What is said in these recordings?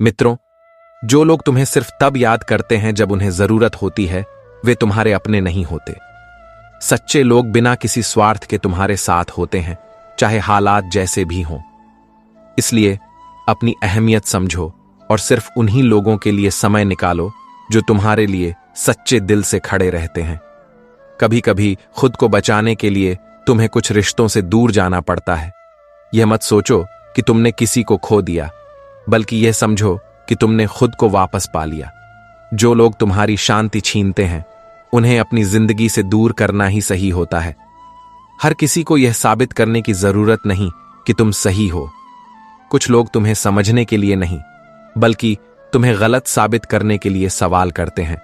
मित्रों, जो लोग तुम्हें सिर्फ तब याद करते हैं जब उन्हें जरूरत होती है, वे तुम्हारे अपने नहीं होते। सच्चे लोग बिना किसी स्वार्थ के तुम्हारे साथ होते हैं, चाहे हालात जैसे भी हों। इसलिए अपनी अहमियत समझो और सिर्फ उन्हीं लोगों के लिए समय निकालो जो तुम्हारे लिए सच्चे दिल से खड़े रहते हैं। कभी कभी खुद को बचाने के लिए तुम्हें कुछ रिश्तों से दूर जाना पड़ता है। यह मत सोचो कि तुमने किसी को खो दिया, बल्कि यह समझो कि तुमने खुद को वापस पा लिया। जो लोग तुम्हारी शांति छीनते हैं, उन्हें अपनी जिंदगी से दूर करना ही सही होता है। हर किसी को यह साबित करने की जरूरत नहीं कि तुम सही हो। कुछ लोग तुम्हें समझने के लिए नहीं, बल्कि तुम्हें गलत साबित करने के लिए सवाल करते हैं।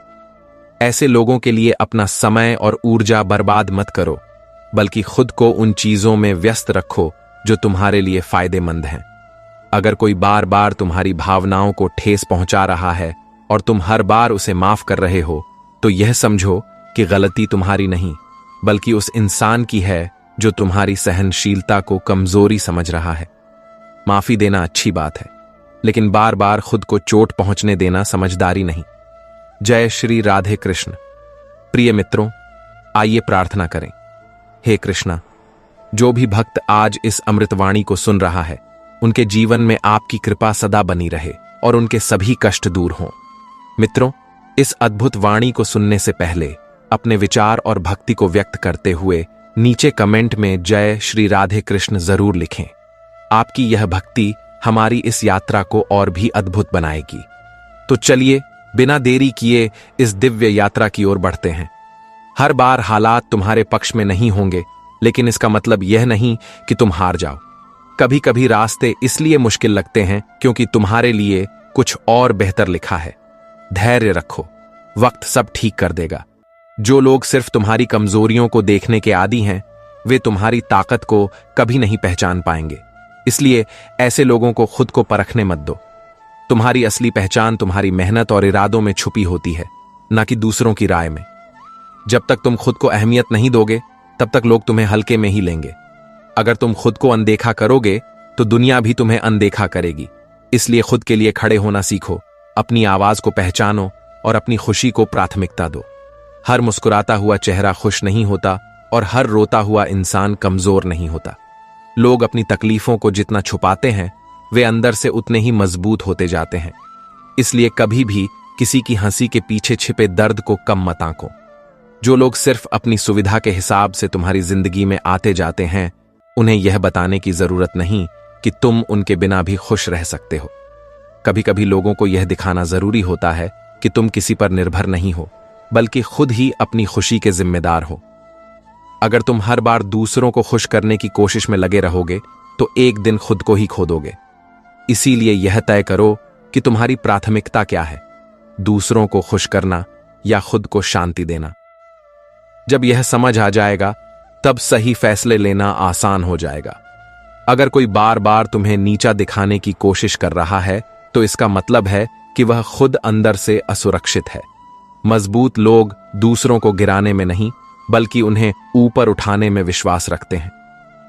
ऐसे लोगों के लिए अपना समय और ऊर्जा बर्बाद मत करो, बल्कि खुद को उन चीजों में व्यस्त रखो जो तुम्हारे लिए फायदेमंद हैं। अगर कोई बार बार तुम्हारी भावनाओं को ठेस पहुंचा रहा है और तुम हर बार उसे माफ कर रहे हो, तो यह समझो कि गलती तुम्हारी नहीं, बल्कि उस इंसान की है जो तुम्हारी सहनशीलता को कमजोरी समझ रहा है। माफी देना अच्छी बात है, लेकिन बार बार खुद को चोट पहुंचने देना समझदारी नहीं। जय श्री राधे कृष्ण। प्रिय मित्रों, आइए प्रार्थना करें। हे कृष्णा, जो भी भक्त आज इस अमृतवाणी को सुन रहा है, उनके जीवन में आपकी कृपा सदा बनी रहे और उनके सभी कष्ट दूर हों। मित्रों, इस अद्भुत वाणी को सुनने से पहले अपने विचार और भक्ति को व्यक्त करते हुए नीचे कमेंट में जय श्री राधे कृष्ण जरूर लिखें। आपकी यह भक्ति हमारी इस यात्रा को और भी अद्भुत बनाएगी। तो चलिए बिना देरी किए इस दिव्य यात्रा की ओर बढ़ते हैं। हर बार हालात तुम्हारे पक्ष में नहीं होंगे, लेकिन इसका मतलब यह नहीं कि तुम हार जाओ। कभी कभी रास्ते इसलिए मुश्किल लगते हैं क्योंकि तुम्हारे लिए कुछ और बेहतर लिखा है। धैर्य रखो, वक्त सब ठीक कर देगा। जो लोग सिर्फ तुम्हारी कमजोरियों को देखने के आदी हैं, वे तुम्हारी ताकत को कभी नहीं पहचान पाएंगे। इसलिए ऐसे लोगों को खुद को परखने मत दो। तुम्हारी असली पहचान तुम्हारी मेहनत और इरादों में छुपी होती है, न कि दूसरों की राय में। जब तक तुम खुद को अहमियत नहीं दोगे, तब तक लोग तुम्हें हल्के में ही लेंगे। अगर तुम खुद को अनदेखा करोगे, तो दुनिया भी तुम्हें अनदेखा करेगी। इसलिए खुद के लिए खड़े होना सीखो, अपनी आवाज को पहचानो और अपनी खुशी को प्राथमिकता दो। हर मुस्कुराता हुआ चेहरा खुश नहीं होता और हर रोता हुआ इंसान कमजोर नहीं होता। लोग अपनी तकलीफों को जितना छुपाते हैं, वे अंदर से उतने ही मजबूत होते जाते हैं। इसलिए कभी भी किसी की हंसी के पीछे छिपे दर्द को कम मत आंको। जो लोग सिर्फ अपनी सुविधा के हिसाब से तुम्हारी जिंदगी में आते जाते हैं, उन्हें यह बताने की जरूरत नहीं कि तुम उनके बिना भी खुश रह सकते हो। कभी कभी लोगों को यह दिखाना जरूरी होता है कि तुम किसी पर निर्भर नहीं हो, बल्कि खुद ही अपनी खुशी के जिम्मेदार हो। अगर तुम हर बार दूसरों को खुश करने की कोशिश में लगे रहोगे, तो एक दिन खुद को ही खो दोगे। इसीलिए यह तय करो कि तुम्हारी प्राथमिकता क्या है, दूसरों को खुश करना या खुद को शांति देना। जब यह समझ आ जाएगा, तब सही फैसले लेना आसान हो जाएगा। अगर कोई बार बार तुम्हें नीचा दिखाने की कोशिश कर रहा है, तो इसका मतलब है कि वह खुद अंदर से असुरक्षित है। मजबूत लोग दूसरों को गिराने में नहीं, बल्कि उन्हें ऊपर उठाने में विश्वास रखते हैं।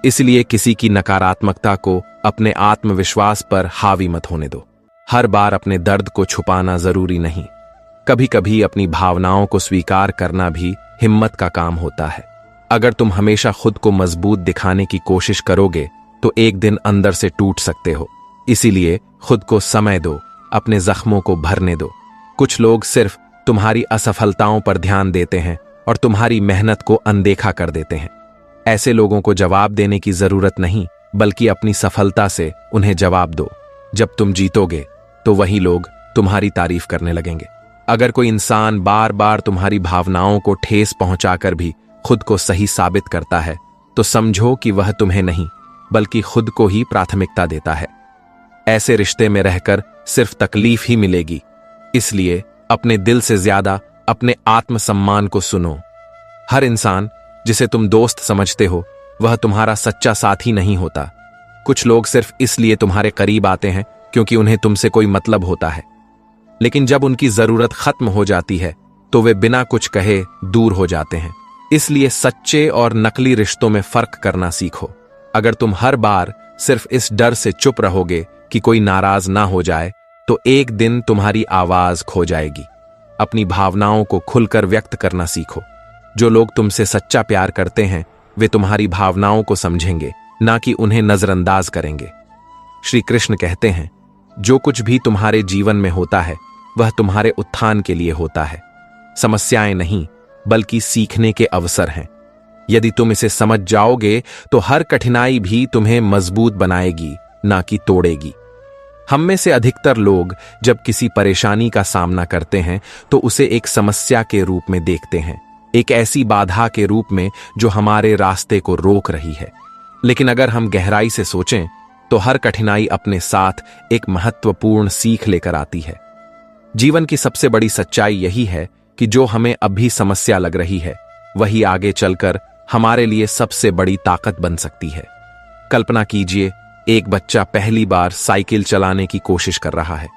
इसलिए किसी की नकारात्मकता को अपने आत्मविश्वास पर हावी मत होने दो। हर बार अपने दर्द को छुपाना जरूरी नहीं। कभी कभी अपनी भावनाओं को स्वीकार करना भी हिम्मत का काम होता है। अगर तुम हमेशा खुद को मजबूत दिखाने की कोशिश करोगे, तो एक दिन अंदर से टूट सकते हो। इसीलिए खुद को समय दो, अपने जख्मों को भरने दो। कुछ लोग सिर्फ तुम्हारी असफलताओं पर ध्यान देते हैं और तुम्हारी मेहनत को अनदेखा कर देते हैं। ऐसे लोगों को जवाब देने की जरूरत नहीं, बल्कि अपनी सफलता से उन्हें जवाब दो। जब तुम जीतोगे, तो वही लोग तुम्हारी तारीफ करने लगेंगे। अगर कोई इंसान बार बार तुम्हारी भावनाओं को ठेस पहुंचाकर भी खुद को सही साबित करता है, तो समझो कि वह तुम्हें नहीं, बल्कि खुद को ही प्राथमिकता देता है। ऐसे रिश्ते में रहकर सिर्फ तकलीफ ही मिलेगी। इसलिए अपने दिल से ज्यादा अपने आत्मसम्मान को सुनो। हर इंसान जिसे तुम दोस्त समझते हो, वह तुम्हारा सच्चा साथी नहीं होता। कुछ लोग सिर्फ इसलिए तुम्हारे करीब आते हैं क्योंकि उन्हें तुमसे कोई मतलब होता है, लेकिन जब उनकी जरूरत खत्म हो जाती है, तो वे बिना कुछ कहे दूर हो जाते हैं। इसलिए सच्चे और नकली रिश्तों में फर्क करना सीखो। अगर तुम हर बार सिर्फ इस डर से चुप रहोगे कि कोई नाराज ना हो जाए, तो एक दिन तुम्हारी आवाज खो जाएगी। अपनी भावनाओं को खुलकर व्यक्त करना सीखो। जो लोग तुमसे सच्चा प्यार करते हैं वे तुम्हारी भावनाओं को समझेंगे, ना कि उन्हें नजरअंदाज करेंगे। श्री कृष्ण कहते हैं, जो कुछ भी तुम्हारे जीवन में होता है वह तुम्हारे उत्थान के लिए होता है। समस्याएं नहीं, बल्कि सीखने के अवसर हैं। यदि तुम इसे समझ जाओगे तो हर कठिनाई भी तुम्हें मजबूत बनाएगी, ना कि तोड़ेगी। हम में से अधिकतर लोग जब किसी परेशानी का सामना करते हैं तो उसे एक समस्या के रूप में देखते हैं, एक ऐसी बाधा के रूप में जो हमारे रास्ते को रोक रही है। लेकिन अगर हम गहराई से सोचें तो हर कठिनाई अपने साथ एक महत्वपूर्ण सीख लेकर आती है। जीवन की सबसे बड़ी सच्चाई यही है कि जो हमें अभी समस्या लग रही है वही आगे चलकर हमारे लिए सबसे बड़ी ताकत बन सकती है। कल्पना कीजिए, एक बच्चा पहली बार साइकिल चलाने की कोशिश कर रहा है।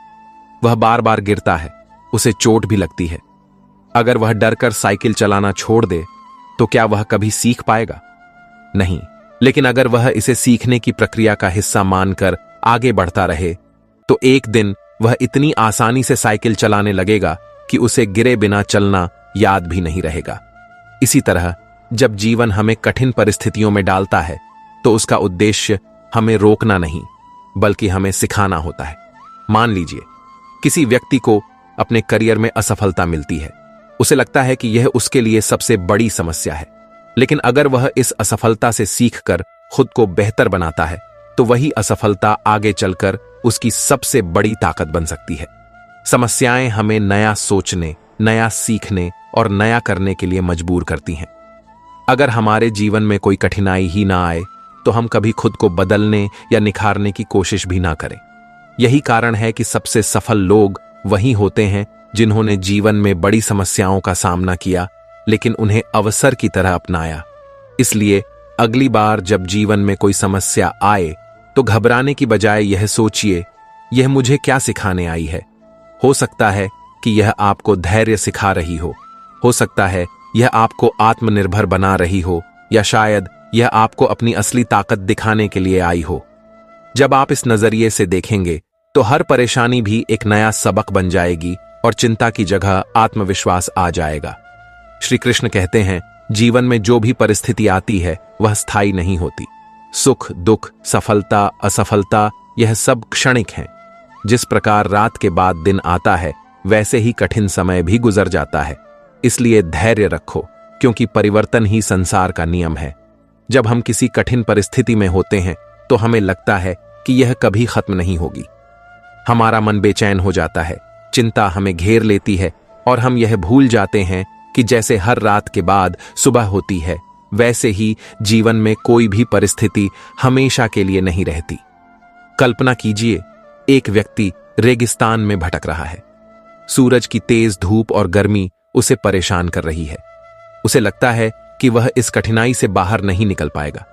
वह बार बार गिरता है, उसे चोट भी लगती है। अगर वह डरकर साइकिल चलाना छोड़ दे तो क्या वह कभी सीख पाएगा? नहीं। लेकिन अगर वह इसे सीखने की प्रक्रिया का हिस्सा मानकर आगे बढ़ता रहे तो एक दिन वह इतनी आसानी से साइकिल चलाने लगेगा कि उसे गिरे बिना चलना याद भी नहीं रहेगा। इसी तरह जब जीवन हमें कठिन परिस्थितियों में डालता है तो उसका उद्देश्य हमें रोकना नहीं, बल्कि हमें सिखाना होता है। मान लीजिए, किसी व्यक्ति को अपने करियर में असफलता मिलती है। उसे लगता है कि यह उसके लिए सबसे बड़ी समस्या है। लेकिन अगर वह इस असफलता से सीखकर खुद को बेहतर बनाता है तो वही असफलता आगे चलकर उसकी सबसे बड़ी ताकत बन सकती है। समस्याएं हमें नया सोचने, नया सीखने और नया करने के लिए मजबूर करती हैं। अगर हमारे जीवन में कोई कठिनाई ही ना आए तो हम कभी खुद को बदलने या निखारने की कोशिश भी ना करें। यही कारण है कि सबसे सफल लोग वही होते हैं जिन्होंने जीवन में बड़ी समस्याओं का सामना किया, लेकिन उन्हें अवसर की तरह अपनाया। इसलिए अगली बार जब जीवन में कोई समस्या आए तो घबराने की बजाय यह सोचिए, यह मुझे क्या सिखाने आई है। हो सकता है कि यह आपको धैर्य सिखा रही हो सकता है यह आपको आत्मनिर्भर बना रही हो, या शायद यह आपको अपनी असली ताकत दिखाने के लिए आई हो। जब आप इस नजरिए से देखेंगे तो हर परेशानी भी एक नया सबक बन जाएगी और चिंता की जगह आत्मविश्वास आ जाएगा। श्री कृष्ण कहते हैं, जीवन में जो भी परिस्थिति आती है वह स्थायी नहीं होती। सुख, दुख, सफलता, असफलता, यह सब क्षणिक हैं। जिस प्रकार रात के बाद दिन आता है वैसे ही कठिन समय भी गुजर जाता है। इसलिए धैर्य रखो, क्योंकि परिवर्तन ही संसार का नियम है। जब हम किसी कठिन परिस्थिति में होते हैं तो हमें लगता है कि यह कभी खत्म नहीं होगी। हमारा मन बेचैन हो जाता है, चिंता हमें घेर लेती है और हम यह भूल जाते हैं कि जैसे हर रात के बाद सुबह होती है, वैसे ही जीवन में कोई भी परिस्थिति हमेशा के लिए नहीं रहती। कल्पना कीजिए, एक व्यक्ति रेगिस्तान में भटक रहा है। सूरज की तेज धूप और गर्मी उसे परेशान कर रही है। उसे लगता है कि वह इस कठिनाई से बाहर नहीं निकल पाएगा।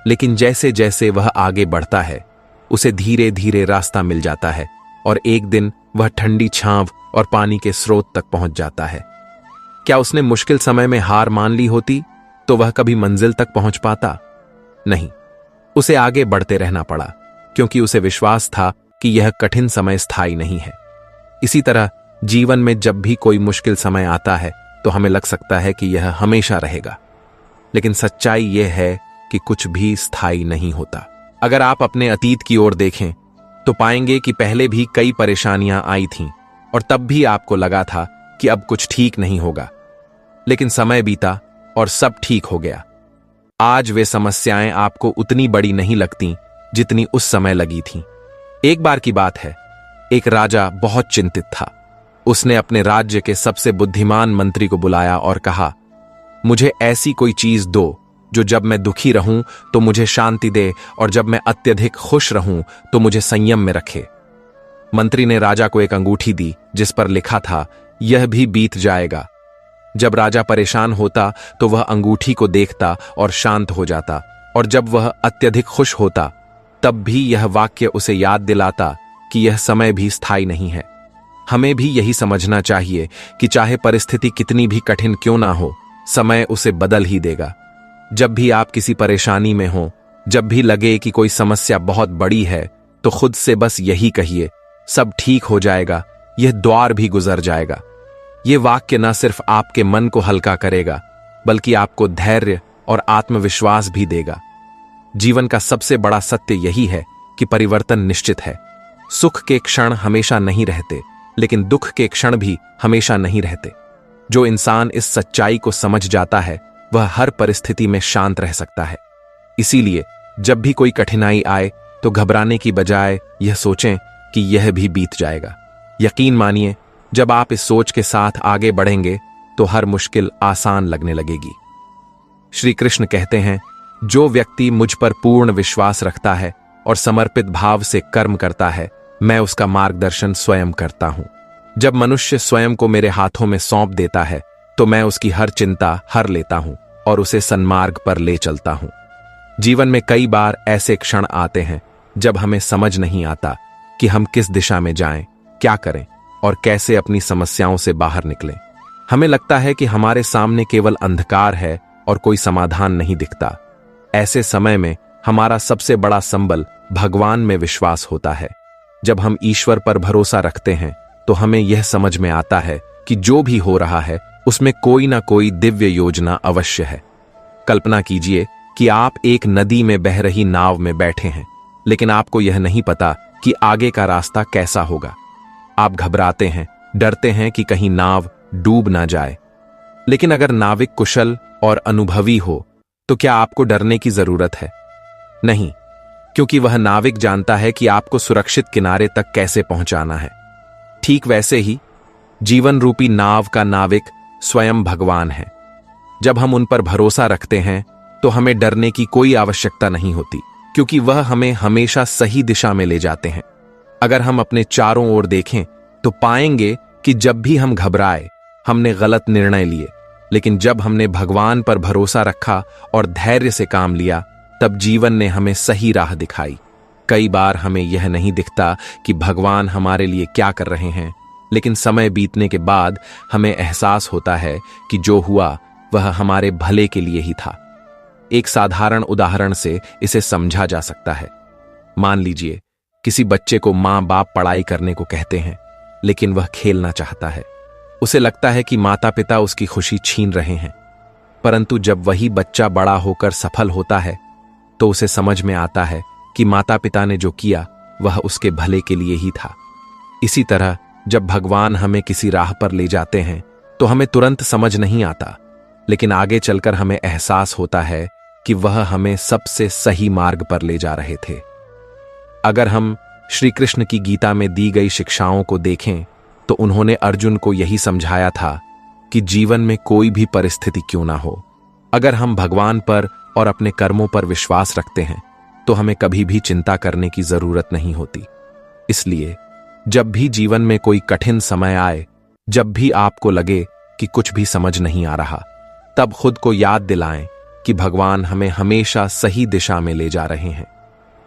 लेकिन जैसे जैसे वह आगे बढ़ता है उसे धीरे धीरे रास्ता मिल जाता है और एक दिन वह ठंडी छांव और पानी के स्रोत तक पहुंच जाता है। क्या उसने मुश्किल समय में हार मान ली होती तो वह कभी मंजिल तक पहुंच पाता? नहीं, उसे आगे बढ़ते रहना पड़ा, क्योंकि उसे विश्वास था कि यह कठिन समय स्थायी नहीं है। इसी तरह जीवन में जब भी कोई मुश्किल समय आता है तो हमें लग सकता है कि यह हमेशा रहेगा, लेकिन सच्चाई यह है कि कुछ भी स्थायी नहीं होता। अगर आप अपने अतीत की ओर देखें तो पाएंगे कि पहले भी कई परेशानियां आई थीं और तब भी आपको लगा था कि अब कुछ ठीक नहीं होगा। लेकिन समय बीता और सब ठीक हो गया। आज वे समस्याएं आपको उतनी बड़ी नहीं लगती जितनी उस समय लगी थीं। एक बार की बात है, एक राजा बहुत चिंतित था। उसने अपने राज्य के सबसे बुद्धिमान मंत्री को बुलाया और कहा, मुझे ऐसी कोई चीज दो जो जब मैं दुखी रहूं तो मुझे शांति दे और जब मैं अत्यधिक खुश रहूं तो मुझे संयम में रखे। मंत्री ने राजा को एक अंगूठी दी जिस पर लिखा था, यह भी बीत जाएगा। जब राजा परेशान होता तो वह अंगूठी को देखता और शांत हो जाता, और जब वह अत्यधिक खुश होता तब भी यह वाक्य उसे याद दिलाता कि यह समय भी स्थायी नहीं है। हमें भी यही समझना चाहिए कि चाहे परिस्थिति कितनी भी कठिन क्यों ना हो, समय उसे बदल ही देगा। जब भी आप किसी परेशानी में हो, जब भी लगे कि कोई समस्या बहुत बड़ी है, तो खुद से बस यही कहिए, सब ठीक हो जाएगा, यह द्वार भी गुजर जाएगा। यह वाक्य न सिर्फ आपके मन को हल्का करेगा, बल्कि आपको धैर्य और आत्मविश्वास भी देगा। जीवन का सबसे बड़ा सत्य यही है कि परिवर्तन निश्चित है। सुख के क्षण हमेशा नहीं रहते, लेकिन दुख के क्षण भी हमेशा नहीं रहते। जो इंसान इस सच्चाई को समझ जाता है, वह हर परिस्थिति में शांत रह सकता है। इसीलिए जब भी कोई कठिनाई आए तो घबराने की बजाय यह सोचें कि यह भी बीत जाएगा। यकीन मानिए, जब आप इस सोच के साथ आगे बढ़ेंगे तो हर मुश्किल आसान लगने लगेगी। श्री कृष्ण कहते हैं, जो व्यक्ति मुझ पर पूर्ण विश्वास रखता है और समर्पित भाव से कर्म करता है, मैं उसका मार्गदर्शन स्वयं करता हूं। जब मनुष्य स्वयं को मेरे हाथों में सौंप देता है तो मैं उसकी हर चिंता हर लेता हूं और उसे सन्मार्ग पर ले चलता हूं। जीवन में कई बार ऐसे क्षण आते हैं जब हमें समझ नहीं आता कि हम किस दिशा में जाएं, क्या करें और कैसे अपनी समस्याओं से बाहर निकलें। हमें लगता है कि हमारे सामने केवल अंधकार है और कोई समाधान नहीं दिखता। ऐसे समय में हमारा सबसे बड़ा संबल भगवान में विश्वास होता है। जब हम ईश्वर पर भरोसा रखते हैं तो हमें यह समझ में आता है कि जो भी हो रहा है उसमें कोई ना कोई दिव्य योजना अवश्य है। कल्पना कीजिए कि आप एक नदी में बह रही नाव में बैठे हैं, लेकिन आपको यह नहीं पता कि आगे का रास्ता कैसा होगा। आप घबराते हैं, डरते हैं कि कहीं नाव डूब ना जाए। लेकिन अगर नाविक कुशल और अनुभवी हो तो क्या आपको डरने की जरूरत है? नहीं, क्योंकि वह नाविक जानता है कि आपको सुरक्षित किनारे तक कैसे पहुंचाना है। ठीक वैसे ही जीवन रूपी नाव का नाविक स्वयं भगवान है। जब हम उन पर भरोसा रखते हैं तो हमें डरने की कोई आवश्यकता नहीं होती, क्योंकि वह हमें हमेशा सही दिशा में ले जाते हैं। अगर हम अपने चारों ओर देखें तो पाएंगे कि जब भी हम घबराए, हमने गलत निर्णय लिए, लेकिन जब हमने भगवान पर भरोसा रखा और धैर्य से काम लिया, तब जीवन ने हमें सही राह दिखाई। कई बार हमें यह नहीं दिखता कि भगवान हमारे लिए क्या कर रहे हैं, लेकिन समय बीतने के बाद हमें एहसास होता है कि जो हुआ वह हमारे भले के लिए ही था। एक साधारण उदाहरण से इसे समझा जा सकता है। मान लीजिए किसी बच्चे को मां बाप पढ़ाई करने को कहते हैं, लेकिन वह खेलना चाहता है। उसे लगता है कि माता पिता उसकी खुशी छीन रहे हैं, परंतु जब वही बच्चा बड़ा होकर सफल होता है तो उसे समझ में आता है कि माता पिता ने जो किया वह उसके भले के लिए ही था। इसी तरह जब भगवान हमें किसी राह पर ले जाते हैं तो हमें तुरंत समझ नहीं आता, लेकिन आगे चलकर हमें एहसास होता है कि वह हमें सबसे सही मार्ग पर ले जा रहे थे। अगर हम श्री कृष्ण की गीता में दी गई शिक्षाओं को देखें तो उन्होंने अर्जुन को यही समझाया था कि जीवन में कोई भी परिस्थिति क्यों ना हो, अगर हम भगवान पर और अपने कर्मों पर विश्वास रखते हैं तो हमें कभी भी चिंता करने की जरूरत नहीं होती। इसलिए जब भी जीवन में कोई कठिन समय आए, जब भी आपको लगे कि कुछ भी समझ नहीं आ रहा, तब खुद को याद दिलाएं कि भगवान हमें हमेशा सही दिशा में ले जा रहे हैं।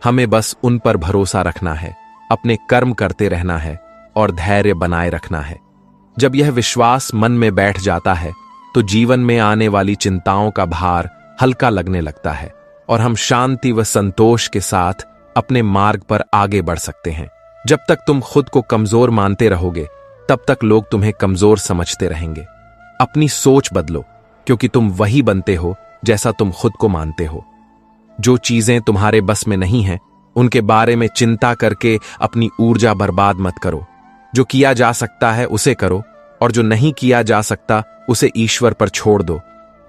हमें बस उन पर भरोसा रखना है, अपने कर्म करते रहना है और धैर्य बनाए रखना है। जब यह विश्वास मन में बैठ जाता है तो जीवन में आने वाली चिंताओं का भार हल्का लगने लगता है और हम शांति व संतोष के साथ अपने मार्ग पर आगे बढ़ सकते हैं। जब तक तुम खुद को कमजोर मानते रहोगे, तब तक लोग तुम्हें कमजोर समझते रहेंगे। अपनी सोच बदलो, क्योंकि तुम वही बनते हो जैसा तुम खुद को मानते हो। जो चीजें तुम्हारे बस में नहीं हैं, उनके बारे में चिंता करके अपनी ऊर्जा बर्बाद मत करो। जो किया जा सकता है उसे करो और जो नहीं किया जा सकता उसे ईश्वर पर छोड़ दो।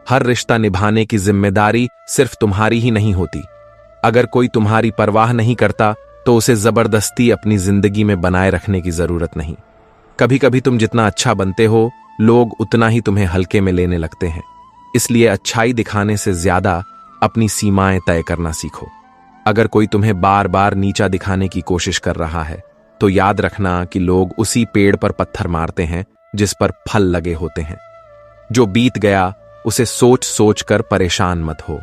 हर रिश्ता निभाने की जिम्मेदारी सिर्फ तुम्हारी ही नहीं होती। अगर कोई तुम्हारी परवाह नहीं करता तो उसे जबरदस्ती अपनी जिंदगी में बनाए रखने की जरूरत नहीं। कभी कभी तुम जितना अच्छा बनते हो, लोग उतना ही तुम्हें हल्के में लेने लगते हैं। इसलिए अच्छाई दिखाने से ज्यादा अपनी सीमाएं तय करना सीखो। अगर कोई तुम्हें बार बार नीचा दिखाने की कोशिश कर रहा है तो याद रखना कि लोग उसी पेड़ पर पत्थर मारते हैं जिस पर फल लगे होते हैं। जो बीत गया उसे सोच सोच कर परेशान मत हो।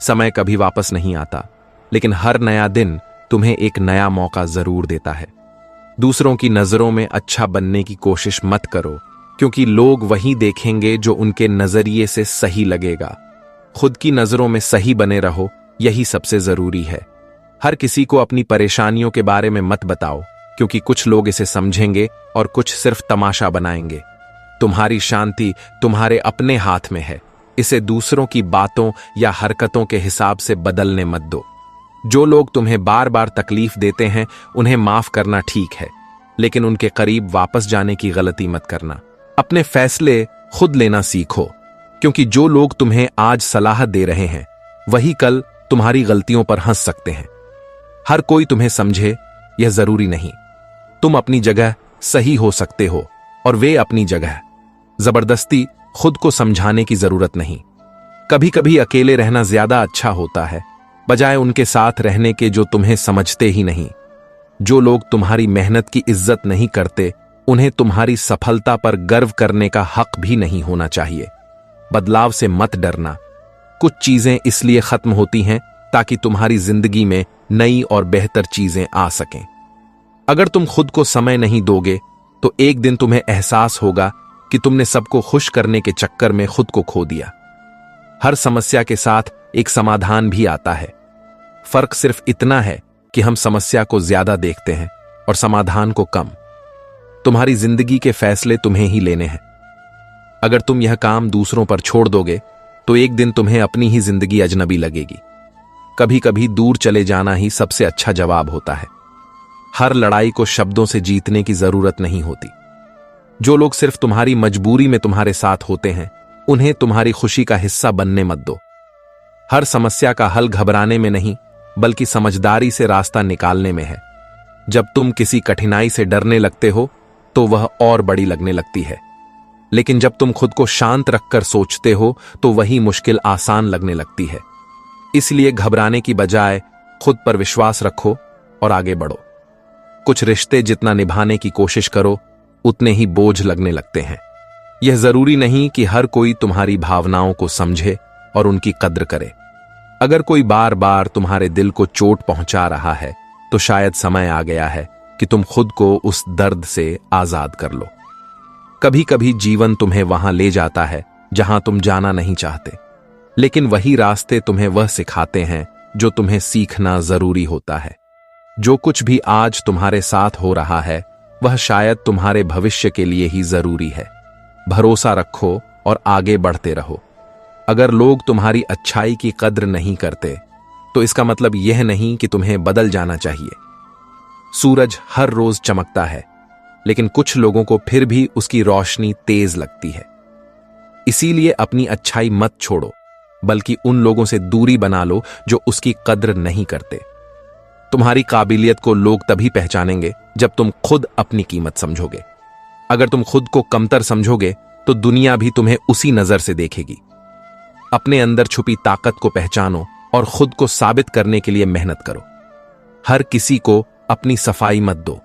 समय कभी वापस नहीं आता, लेकिन हर नया दिन तुम्हें एक नया मौका जरूर देता है। दूसरों की नजरों में अच्छा बनने की कोशिश मत करो, क्योंकि लोग वही देखेंगे जो उनके नजरिए से सही लगेगा। खुद की नजरों में सही बने रहो, यही सबसे जरूरी है। हर किसी को अपनी परेशानियों के बारे में मत बताओ, क्योंकि कुछ लोग इसे समझेंगे और कुछ सिर्फ तमाशा बनाएंगे। तुम्हारी शांति तुम्हारे अपने हाथ में है। इसे दूसरों की बातों या हरकतों के हिसाब से बदलने मत दो। जो लोग तुम्हें बार बार तकलीफ देते हैं उन्हें माफ करना ठीक है, लेकिन उनके करीब वापस जाने की गलती मत करना। अपने फैसले खुद लेना सीखो, क्योंकि जो लोग तुम्हें आज सलाह दे रहे हैं वही कल तुम्हारी गलतियों पर हंस सकते हैं। हर कोई तुम्हें समझे यह जरूरी नहीं। तुम अपनी जगह सही हो सकते हो और वे अपनी जगह। जबरदस्ती खुद को समझाने की जरूरत नहीं। कभी कभी अकेले रहना ज्यादा अच्छा होता है, बजाय उनके साथ रहने के जो तुम्हें समझते ही नहीं। जो लोग तुम्हारी मेहनत की इज्जत नहीं करते उन्हें तुम्हारी सफलता पर गर्व करने का हक भी नहीं होना चाहिए। बदलाव से मत डरना। कुछ चीजें इसलिए खत्म होती हैं ताकि तुम्हारी जिंदगी में नई और बेहतर चीजें आ सकें। अगर तुम खुद को समय नहीं दोगे तो एक दिन तुम्हें एहसास होगा कि तुमने सबको खुश करने के चक्कर में खुद को खो दिया। हर समस्या के साथ एक समाधान भी आता है। फर्क सिर्फ इतना है कि हम समस्या को ज्यादा देखते हैं और समाधान को कम। तुम्हारी जिंदगी के फैसले तुम्हें ही लेने हैं। अगर तुम यह काम दूसरों पर छोड़ दोगे तो एक दिन तुम्हें अपनी ही जिंदगी अजनबी लगेगी। कभी कभी दूर चले जाना ही सबसे अच्छा जवाब होता है। हर लड़ाई को शब्दों से जीतने की जरूरत नहीं होती। जो लोग सिर्फ तुम्हारी मजबूरी में तुम्हारे साथ होते हैं उन्हें तुम्हारी खुशी का हिस्सा बनने मत दो। हर समस्या का हल घबराने में नहीं बल्कि समझदारी से रास्ता निकालने में है। जब तुम किसी कठिनाई से डरने लगते हो तो वह और बड़ी लगने लगती है, लेकिन जब तुम खुद को शांत रखकर सोचते हो तो वही मुश्किल आसान लगने लगती है। इसलिए घबराने की बजाय खुद पर विश्वास रखो और आगे बढ़ो। कुछ रिश्ते जितना निभाने की कोशिश करो उतने ही बोझ लगने लगते हैं। यह जरूरी नहीं कि हर कोई तुम्हारी भावनाओं को समझे और उनकी कद्र करे। अगर कोई बार बार तुम्हारे दिल को चोट पहुंचा रहा है तो शायद समय आ गया है कि तुम खुद को उस दर्द से आजाद कर लो। कभी कभी जीवन तुम्हें वहां ले जाता है जहां तुम जाना नहीं चाहते, लेकिन वही रास्ते तुम्हें वह सिखाते हैं जो तुम्हें सीखना जरूरी होता है। जो कुछ भी आज तुम्हारे साथ हो रहा है वह शायद तुम्हारे भविष्य के लिए ही जरूरी है। भरोसा रखो और आगे बढ़ते रहो। अगर लोग तुम्हारी अच्छाई की कद्र नहीं करते तो इसका मतलब यह नहीं कि तुम्हें बदल जाना चाहिए। सूरज हर रोज चमकता है, लेकिन कुछ लोगों को फिर भी उसकी रोशनी तेज लगती है। इसीलिए अपनी अच्छाई मत छोड़ो, बल्कि उन लोगों से दूरी बना लो जो उसकी कद्र नहीं करते। तुम्हारी काबिलियत को लोग तभी पहचानेंगे जब तुम खुद अपनी कीमत समझोगे। अगर तुम खुद को कमतर समझोगे तो दुनिया भी तुम्हें उसी नजर से देखेगी। अपने अंदर छुपी ताकत को पहचानो और खुद को साबित करने के लिए मेहनत करो। हर किसी को अपनी सफाई मत दो,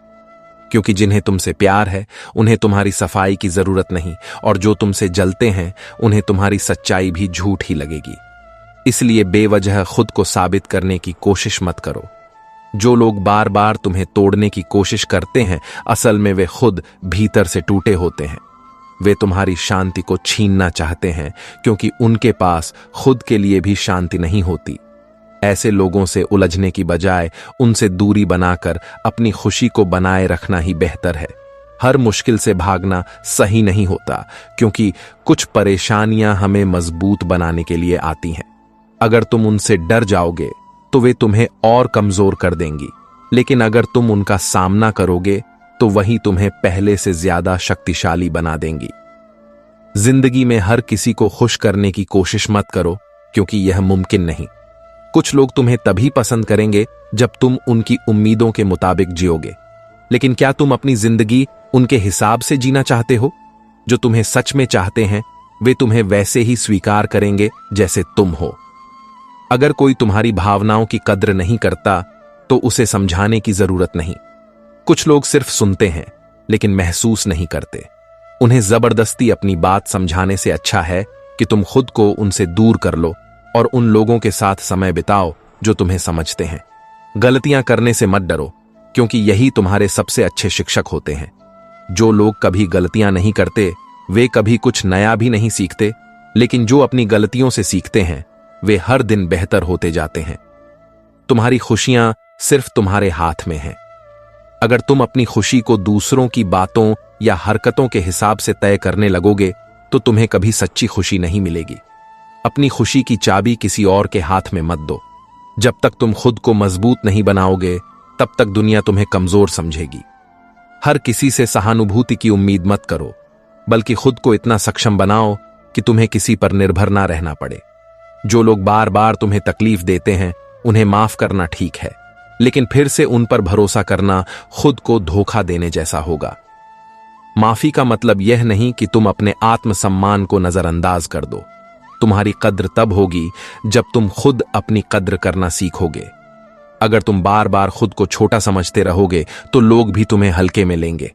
क्योंकि जिन्हें तुमसे प्यार है उन्हें तुम्हारी सफाई की जरूरत नहीं, और जो तुमसे जलते हैं उन्हें तुम्हारी सच्चाई भी झूठ ही लगेगी। इसलिए बेवजह खुद को साबित करने की कोशिश मत करो। जो लोग बार बार तुम्हें तोड़ने की कोशिश करते हैं असल में वे खुद भीतर से टूटे होते हैं। वे तुम्हारी शांति को छीनना चाहते हैं, क्योंकि उनके पास खुद के लिए भी शांति नहीं होती। ऐसे लोगों से उलझने की बजाय उनसे दूरी बनाकर अपनी खुशी को बनाए रखना ही बेहतर है। हर मुश्किल से भागना सही नहीं होता, क्योंकि कुछ परेशानियां हमें मजबूत बनाने के लिए आती हैं। अगर तुम उनसे डर जाओगे तो वे तुम्हें और कमजोर कर देंगी, लेकिन अगर तुम उनका सामना करोगे तो वही तुम्हें पहले से ज्यादा शक्तिशाली बना देंगी। जिंदगी में हर किसी को खुश करने की कोशिश मत करो, क्योंकि यह मुमकिन नहीं। कुछ लोग तुम्हें तभी पसंद करेंगे जब तुम उनकी उम्मीदों के मुताबिक जियोगे, लेकिन क्या तुम अपनी जिंदगी उनके हिसाब से जीना चाहते हो? जो तुम्हें सच में चाहते हैं वे तुम्हें वैसे ही स्वीकार करेंगे जैसे तुम हो। अगर कोई तुम्हारी भावनाओं की कद्र नहीं करता तो उसे समझाने की जरूरत नहीं। कुछ लोग सिर्फ सुनते हैं लेकिन महसूस नहीं करते। उन्हें जबरदस्ती अपनी बात समझाने से अच्छा है कि तुम खुद को उनसे दूर कर लो और उन लोगों के साथ समय बिताओ जो तुम्हें समझते हैं। गलतियां करने से मत डरो, क्योंकि यही तुम्हारे सबसे अच्छे शिक्षक होते हैं। जो लोग कभी गलतियां नहीं करते वे कभी कुछ नया भी नहीं सीखते, लेकिन जो अपनी गलतियों से सीखते हैं वे हर दिन बेहतर होते जाते हैं। तुम्हारी खुशियां सिर्फ तुम्हारे हाथ में हैं। अगर तुम अपनी खुशी को दूसरों की बातों या हरकतों के हिसाब से तय करने लगोगे तो तुम्हें कभी सच्ची खुशी नहीं मिलेगी। अपनी खुशी की चाबी किसी और के हाथ में मत दो। जब तक तुम खुद को मजबूत नहीं बनाओगे तब तक दुनिया तुम्हें कमजोर समझेगी। हर किसी से सहानुभूति की उम्मीद मत करो, बल्कि खुद को इतना सक्षम बनाओ कि तुम्हें किसी पर निर्भर ना रहना पड़े। जो लोग बार बार तुम्हें तकलीफ देते हैं उन्हें माफ करना ठीक है, लेकिन फिर से उन पर भरोसा करना खुद को धोखा देने जैसा होगा। माफी का मतलब यह नहीं कि तुम अपने आत्मसम्मान को नजरअंदाज कर दो। तुम्हारी कद्र तब होगी जब तुम खुद अपनी कद्र करना सीखोगे। अगर तुम बार बार खुद को छोटा समझते रहोगे तो लोग भी तुम्हें हल्के में लेंगे।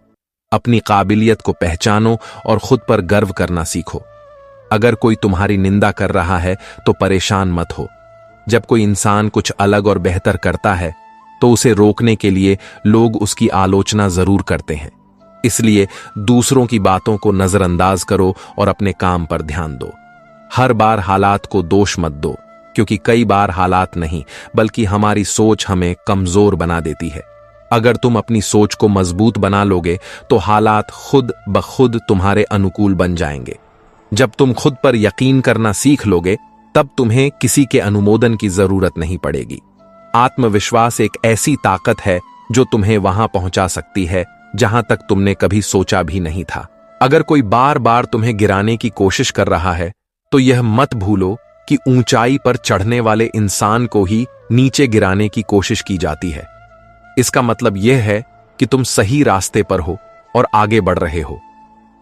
अपनी काबिलियत को पहचानो और खुद पर गर्व करना सीखो। अगर कोई तुम्हारी निंदा कर रहा है तो परेशान मत हो। जब कोई इंसान कुछ अलग और बेहतर करता है तो उसे रोकने के लिए लोग उसकी आलोचना जरूर करते हैं। इसलिए दूसरों की बातों को नजरअंदाज करो और अपने काम पर ध्यान दो। हर बार हालात को दोष मत दो, क्योंकि कई बार हालात नहीं बल्कि हमारी सोच हमें कमजोर बना देती है। अगर तुम अपनी सोच को मजबूत बना लोगे तो हालात खुद ब खुद तुम्हारे अनुकूल बन जाएंगे। जब तुम खुद पर यकीन करना सीख लोगे तब तुम्हें किसी के अनुमोदन की जरूरत नहीं पड़ेगी। आत्मविश्वास एक ऐसी ताकत है जो तुम्हें वहां पहुंचा सकती है जहां तक तुमने कभी सोचा भी नहीं था। अगर कोई बार बार तुम्हें गिराने की कोशिश कर रहा है तो यह मत भूलो कि ऊंचाई पर चढ़ने वाले इंसान को ही नीचे गिराने की कोशिश की जाती है। इसका मतलब यह है कि तुम सही रास्ते पर हो और आगे बढ़ रहे हो।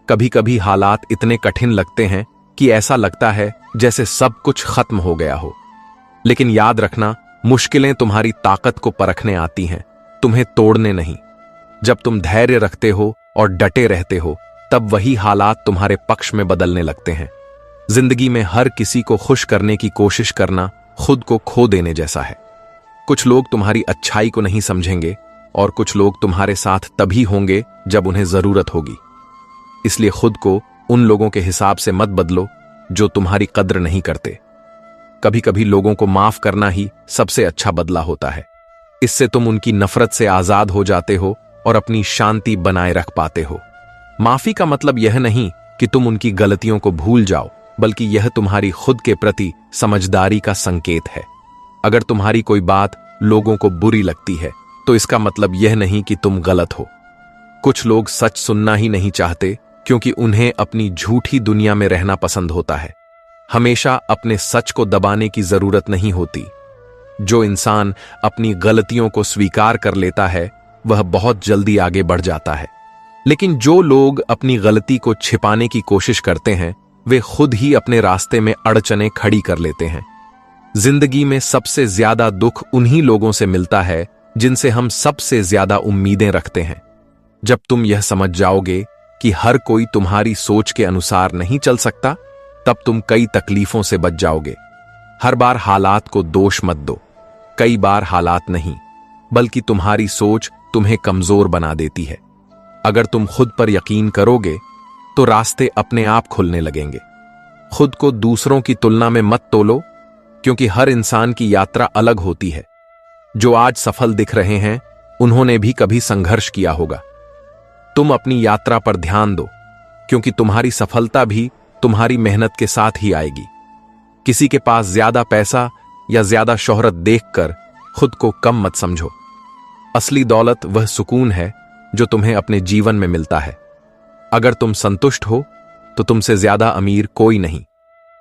कभी कभी हालात इतने कठिन लगते हैं कि ऐसा लगता है जैसे सब कुछ खत्म हो गया हो, लेकिन याद रखना, मुश्किलें तुम्हारी ताकत को परखने आती हैं, तुम्हें तोड़ने नहीं। जब तुम धैर्य रखते हो और डटे रहते हो तब वही हालात तुम्हारे पक्ष में बदलने लगते हैं। जिंदगी में हर किसी को खुश करने की कोशिश करना खुद को खो देने जैसा है। कुछ लोग तुम्हारी अच्छाई को नहीं समझेंगे और कुछ लोग तुम्हारे साथ तभी होंगे जब उन्हें जरूरत होगी। इसलिए खुद को उन लोगों के हिसाब से मत बदलो जो तुम्हारी कद्र नहीं करते। कभी कभी लोगों को माफ करना ही सबसे अच्छा बदला होता है। इससे तुम उनकी नफरत से आजाद हो जाते हो और अपनी शांति बनाए रख पाते हो। माफी का मतलब यह नहीं कि तुम उनकी गलतियों को भूल जाओ, बल्कि यह तुम्हारी खुद के प्रति समझदारी का संकेत है। अगर तुम्हारी कोई बात लोगों को बुरी लगती है तो इसका मतलब यह नहीं कि तुम गलत हो। कुछ लोग सच सुनना ही नहीं चाहते क्योंकि उन्हें अपनी झूठी दुनिया में रहना पसंद होता है। हमेशा अपने सच को दबाने की जरूरत नहीं होती। जो इंसान अपनी गलतियों को स्वीकार कर लेता है वह बहुत जल्दी आगे बढ़ जाता है, लेकिन जो लोग अपनी गलती को छिपाने की कोशिश करते हैं वे खुद ही अपने रास्ते में अड़चनें खड़ी कर लेते हैं। जिंदगी में सबसे ज्यादा दुख उन्हीं लोगों से मिलता है जिनसे हम सबसे ज्यादा उम्मीदें रखते हैं। जब तुम यह समझ जाओगे कि हर कोई तुम्हारी सोच के अनुसार नहीं चल सकता, तब तुम कई तकलीफों से बच जाओगे। हर बार हालात को दोष मत दो। कई बार हालात नहीं बल्कि तुम्हारी सोच तुम्हें कमजोर बना देती है। अगर तुम खुद पर यकीन करोगे तो रास्ते अपने आप खुलने लगेंगे। खुद को दूसरों की तुलना में मत तोलो, क्योंकि हर इंसान की यात्रा अलग होती है। जो आज सफल दिख रहे हैं उन्होंने भी कभी संघर्ष किया होगा। तुम अपनी यात्रा पर ध्यान दो, क्योंकि तुम्हारी सफलता भी तुम्हारी मेहनत के साथ ही आएगी। किसी के पास ज्यादा पैसा या ज्यादा शोहरत देखकर खुद को कम मत समझो। असली दौलत वह सुकून है जो तुम्हें अपने जीवन में मिलता है। अगर तुम संतुष्ट हो तो तुमसे ज्यादा अमीर कोई नहीं।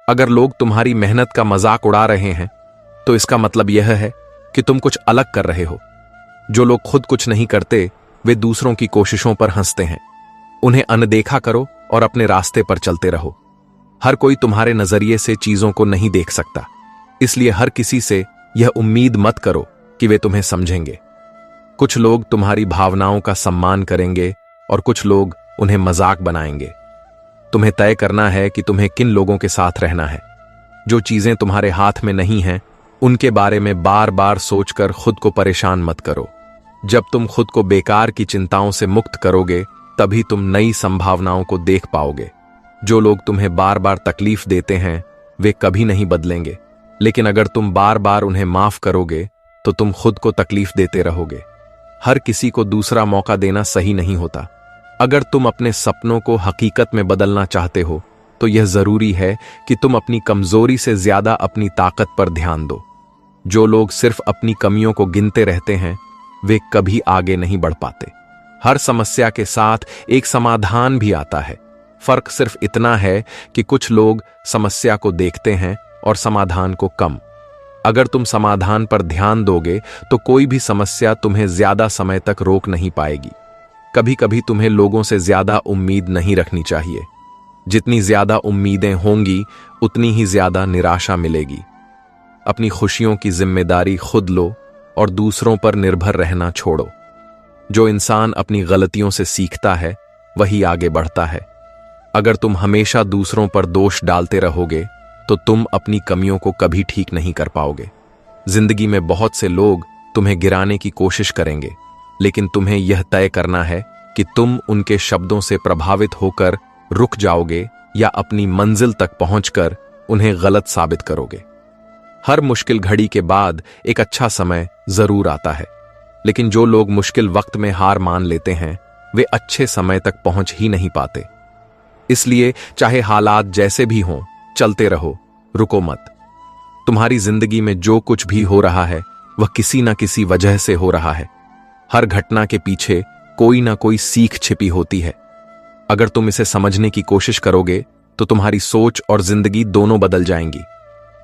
अगर लोग तुम्हारी मेहनत का मजाक उड़ा रहे हैं तो इसका मतलब यह है कि तुम कुछ अलग कर रहे हो। जो लोग खुद कुछ नहीं करते वे दूसरों की कोशिशों पर हंसते हैं। उन्हें अनदेखा करो और अपने रास्ते पर चलते रहो। हर कोई तुम्हारे नजरिए से चीजों को नहीं देख सकता, इसलिए हर किसी से यह उम्मीद मत करो कि वे तुम्हें समझेंगे। कुछ लोग तुम्हारी भावनाओं का सम्मान करेंगे और कुछ लोग उन्हें मजाक बनाएंगे। तुम्हें तय करना है कि तुम्हें किन लोगों के साथ रहना है। जो चीजें तुम्हारे हाथ में नहीं हैं उनके बारे में बार बार सोचकर खुद को परेशान मत करो। जब तुम खुद को बेकार की चिंताओं से मुक्त करोगे तभी तुम नई संभावनाओं को देख पाओगे। जो लोग तुम्हें बार बार तकलीफ देते हैं वे कभी नहीं बदलेंगे, लेकिन अगर तुम बार बार उन्हें माफ करोगे तो तुम खुद को तकलीफ देते रहोगे। हर किसी को दूसरा मौका देना सही नहीं होता। अगर तुम अपने सपनों को हकीकत में बदलना चाहते हो तो यह जरूरी है कि तुम अपनी कमजोरी से ज्यादा अपनी ताकत पर ध्यान दो। जो लोग सिर्फ अपनी कमियों को गिनते रहते हैं वे कभी आगे नहीं बढ़ पाते। हर समस्या के साथ एक समाधान भी आता है। फर्क सिर्फ इतना है कि कुछ लोग समस्या को देखते हैं और समाधान को कम। अगर तुम समाधान पर ध्यान दोगे तो कोई भी समस्या तुम्हें ज्यादा समय तक रोक नहीं पाएगी। कभी कभी तुम्हें लोगों से ज्यादा उम्मीद नहीं रखनी चाहिए। जितनी ज्यादा उम्मीदें होंगी उतनी ही ज्यादा निराशा मिलेगी। अपनी खुशियों की जिम्मेदारी खुद लो और दूसरों पर निर्भर रहना छोड़ो। जो इंसान अपनी गलतियों से सीखता है वही आगे बढ़ता है। अगर तुम हमेशा दूसरों पर दोष डालते रहोगे तो तुम अपनी कमियों को कभी ठीक नहीं कर पाओगे। जिंदगी में बहुत से लोग तुम्हें गिराने की कोशिश करेंगे, लेकिन तुम्हें यह तय करना है कि तुम उनके शब्दों से प्रभावित होकर रुक जाओगे या अपनी मंजिल तक पहुंचकर उन्हें गलत साबित करोगे। हर मुश्किल घड़ी के बाद एक अच्छा समय जरूर आता है, लेकिन जो लोग मुश्किल वक्त में हार मान लेते हैं वे अच्छे समय तक पहुंच ही नहीं पाते। इसलिए चाहे हालात जैसे भी हों, चलते रहो, रुको मत। तुम्हारी जिंदगी में जो कुछ भी हो रहा है वह किसी न किसी वजह से हो रहा है। हर घटना के पीछे कोई ना कोई सीख छिपी होती है। अगर तुम इसे समझने की कोशिश करोगे तो तुम्हारी सोच और जिंदगी दोनों बदल जाएंगी।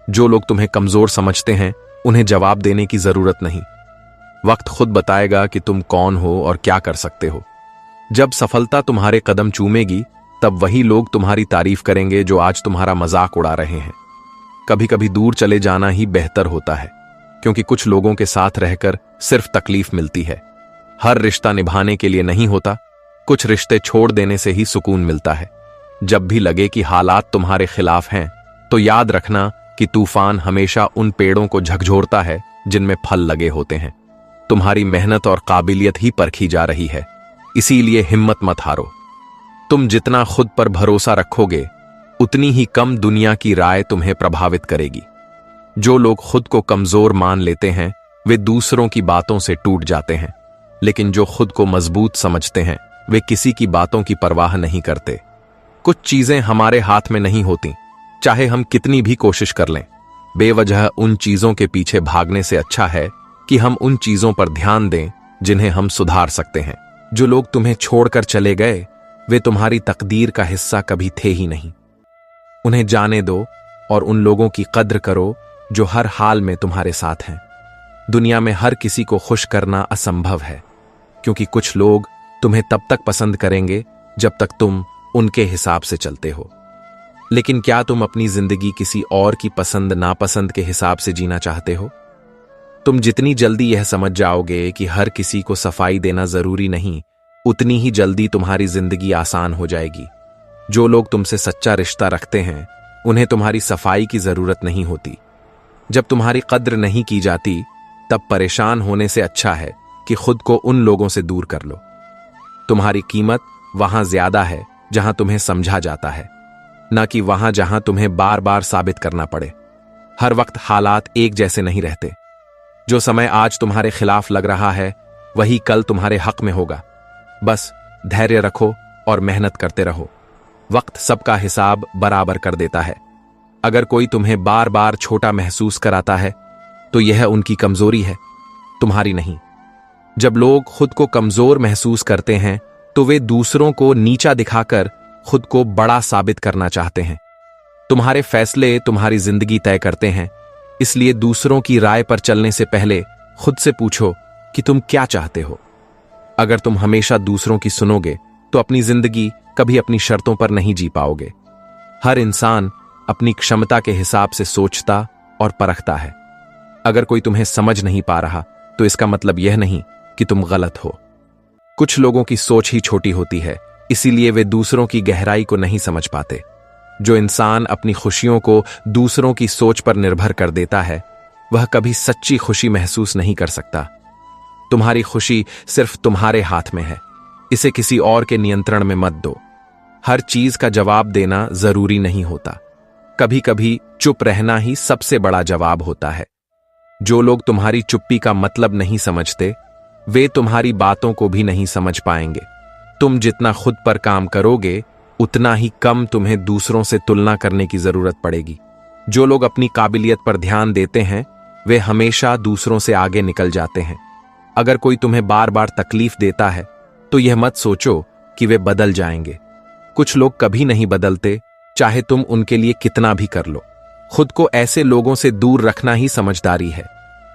जो लोग तुम्हें कमजोर समझते हैं उन्हें जवाब देने की जरूरत नहीं। वक्त खुद बताएगा कि तुम कौन हो और क्या कर सकते हो। जब सफलता तुम्हारे कदम चूमेगी तब वही लोग तुम्हारी तारीफ करेंगे जो आज तुम्हारा मजाक उड़ा रहे हैं। कभी कभी दूर चले जाना ही बेहतर होता है, क्योंकि कुछ लोगों के साथ रहकर सिर्फ तकलीफ मिलती है। हर रिश्ता निभाने के लिए नहीं होता, कुछ रिश्ते छोड़ देने से ही सुकून मिलता है। जब भी लगे कि हालात तुम्हारे खिलाफ हैं तो याद रखना कि तूफान हमेशा उन पेड़ों को झकझोरता है जिनमें फल लगे होते हैं। तुम्हारी मेहनत और काबिलियत ही परखी जा रही है, इसीलिए हिम्मत मत हारो। तुम जितना खुद पर भरोसा रखोगे उतनी ही कम दुनिया की राय तुम्हें प्रभावित करेगी। जो लोग खुद को कमजोर मान लेते हैं वे दूसरों की बातों से टूट जाते हैं, लेकिन जो खुद को मजबूत समझते हैं वे किसी की बातों की परवाह नहीं करते। कुछ चीजें हमारे हाथ में नहीं होती, चाहे हम कितनी भी कोशिश कर लें। बेवजह उन चीजों के पीछे भागने से अच्छा है कि हम उन चीजों पर ध्यान दें जिन्हें हम सुधार सकते हैं। जो लोग तुम्हें छोड़कर चले गए वे तुम्हारी तकदीर का हिस्सा कभी थे ही नहीं। उन्हें जाने दो और उन लोगों की कद्र करो जो हर हाल में तुम्हारे साथ हैं। दुनिया में हर किसी को खुश करना असंभव है, क्योंकि कुछ लोग तुम्हें तब तक पसंद करेंगे जब तक तुम उनके हिसाब से चलते हो। लेकिन क्या तुम अपनी जिंदगी किसी और की पसंद नापसंद के हिसाब से जीना चाहते हो? तुम जितनी जल्दी यह समझ जाओगे कि हर किसी को सफाई देना जरूरी नहीं, उतनी ही जल्दी तुम्हारी जिंदगी आसान हो जाएगी। जो लोग तुमसे सच्चा रिश्ता रखते हैं उन्हें तुम्हारी सफाई की जरूरत नहीं होती। जब तुम्हारी कद्र नहीं की जाती तब परेशान होने से अच्छा है कि खुद को उन लोगों से दूर कर लो। तुम्हारी कीमत वहां ज्यादा है जहां तुम्हें समझा जाता है, ना कि वहां जहां तुम्हें बार बार साबित करना पड़े। हर वक्त हालात एक जैसे नहीं रहते। जो समय आज तुम्हारे खिलाफ लग रहा है वही कल तुम्हारे हक में होगा। बस धैर्य रखो और मेहनत करते रहो। वक्त सबका हिसाब बराबर कर देता है। अगर कोई तुम्हें बार बार छोटा महसूस कराता है तो यह उनकी कमजोरी है, तुम्हारी नहीं। जब लोग खुद को कमजोर महसूस करते हैं तो वे दूसरों को नीचा दिखाकर खुद को बड़ा साबित करना चाहते हैं। तुम्हारे फैसले तुम्हारी जिंदगी तय करते हैं, इसलिए दूसरों की राय पर चलने से पहले खुद से पूछो कि तुम क्या चाहते हो। अगर तुम हमेशा दूसरों की सुनोगे तो अपनी जिंदगी कभी अपनी शर्तों पर नहीं जी पाओगे। हर इंसान अपनी क्षमता के हिसाब से सोचता और परखता है। अगर कोई तुम्हें समझ नहीं पा रहा तो इसका मतलब यह नहीं कि तुम गलत हो। कुछ लोगों की सोच ही छोटी होती है, इसीलिए वे दूसरों की गहराई को नहीं समझ पाते। जो इंसान अपनी खुशियों को दूसरों की सोच पर निर्भर कर देता है वह कभी सच्ची खुशी महसूस नहीं कर सकता। तुम्हारी खुशी सिर्फ तुम्हारे हाथ में है, इसे किसी और के नियंत्रण में मत दो। हर चीज का जवाब देना जरूरी नहीं होता, कभी कभी चुप रहना ही सबसे बड़ा जवाब होता है। जो लोग तुम्हारी चुप्पी का मतलब नहीं समझते वे तुम्हारी बातों को भी नहीं समझ पाएंगे। तुम जितना खुद पर काम करोगे उतना ही कम तुम्हें दूसरों से तुलना करने की जरूरत पड़ेगी। जो लोग अपनी काबिलियत पर ध्यान देते हैं वे हमेशा दूसरों से आगे निकल जाते हैं। अगर कोई तुम्हें बार बार तकलीफ देता है तो यह मत सोचो कि वे बदल जाएंगे। कुछ लोग कभी नहीं बदलते, चाहे तुम उनके लिए कितना भी कर लो। खुद को ऐसे लोगों से दूर रखना ही समझदारी है।